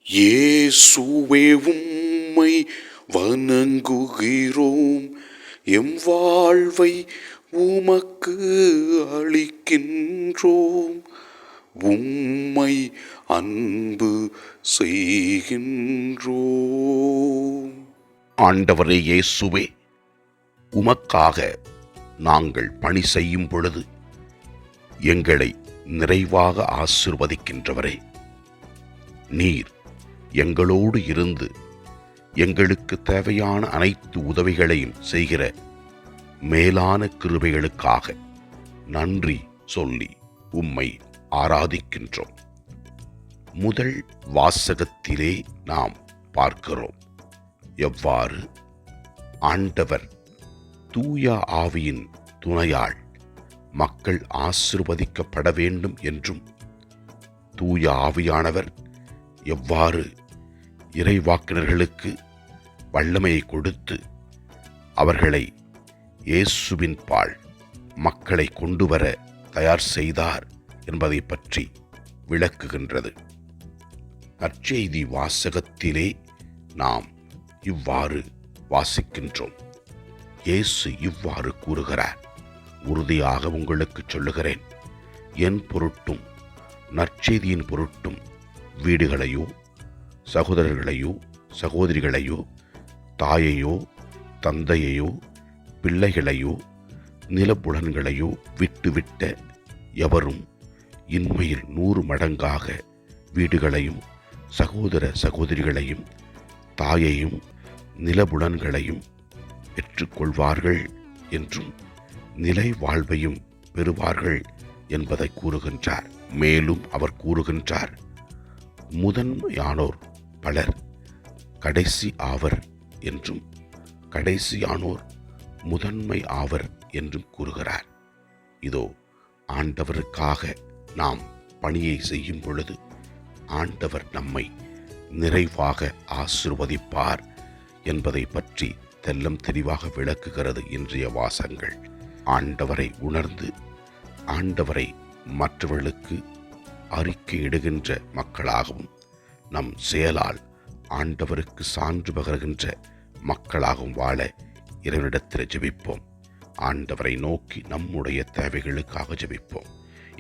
இயேசுவே உம்மை வணங்குகிறோம், எம் வாழ்வை உமக்கு அளிக்கின்றோம், உம்மை அன்பு செய்கின்றோம். ஆண்டவரே இயேசுவே, உமக்காக நாங்கள் பணி செய்யும் பொழுது எங்களை நிறைவாக ஆசீர்வதிக்கின்றவரே, நீர் எங்களோடு இருந்து எங்களுக்கு தேவையான அனைத்து உதவிகளையும் செய்கிற மேலான கிருபைகளுக்காக நன்றி சொல்லி உம்மை ஆராதிக்கின்றோம். முதல் வாசகத்திலே நாம் பார்க்கிறோம் எவ்வாறு ஆண்டவர் தூய ஆவியின் துணையால் மக்கள் ஆசீர்வதிக்கப்பட வேண்டும் என்றும், தூய ஆவியானவர் எவ்வாறு இறைவாக்கினர்களுக்கு வல்லமையை கொடுத்து அவர்களை இயேசுவின் பால் மக்களை கொண்டு வர தயார் செய்தார் என்பதை பற்றி விளக்குகின்றது. நற்செய்தி வாசகத்திலே நாம் இவ்வாறு வாசிக்கின்றோம். இயேசு இவ்வாறு கூறுகிறார், உறுதியாக உங்களுக்கு சொல்லுகிறேன், என் பொருட்டும் நற்செய்தியின் பொருட்டும் வீடுகளையோ சகோதரர்களையோ சகோதரிகளையோ தாயையோ தந்தையையோ பிள்ளைகளையோ நிலப்புலன்களையோ விட்டுவிட்ட எவரும் இன்மையில் 100 மடங்காக வீடுகளையும் சகோதர சகோதரிகளையும் தாயையும் நிலபுலன்களையும் பெற்றுக்கொள்வார்கள் என்றும் நிலை வாழ்வையும் பெறுவார்கள் என்பதை கூறுகின்றார். மேலும் அவர் கூறுகின்றார், முதன்மையானோர் பலர் கடைசி ஆவர் என்றும் கடைசியானோர் முதன்மை ஆவர் என்றும் கூறுகிறார். இதோ, ஆண்டவருக்காக நாம் பணியை செய்யும் பொழுது ஆண்டவர் நம்மை நிறைவாக ஆசீர்வதிப்பார் என்பதை பற்றி தெல்லம் தெளிவாக விளக்குகிறது இன்றைய வாசகங்கள். ஆண்டவரை உணர்ந்து ஆண்டவரை மற்றவர்களுக்கு அறிக்கையிடுகின்ற மக்களாகவும், நம் செயலால் ஆண்டவருக்கு சான்று பகர்கின்ற மக்களாகவும் வாழ இறைவனிடத்தில் ஜெபிப்போம். ஆண்டவரை நோக்கி நம்முடைய தேவைகளுக்காக ஜெபிப்போம்.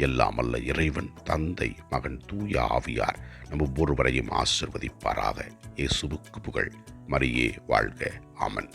எல்லாம் வல்ல இறைவன், தந்தை, மகன், தூய ஆவியார் நம் ஒவ்வொருவரையும் ஆசீர்வதிப்பாராக. இயேசுவுக்கு புகழ். மரியே வாழ்க. ஆமென்.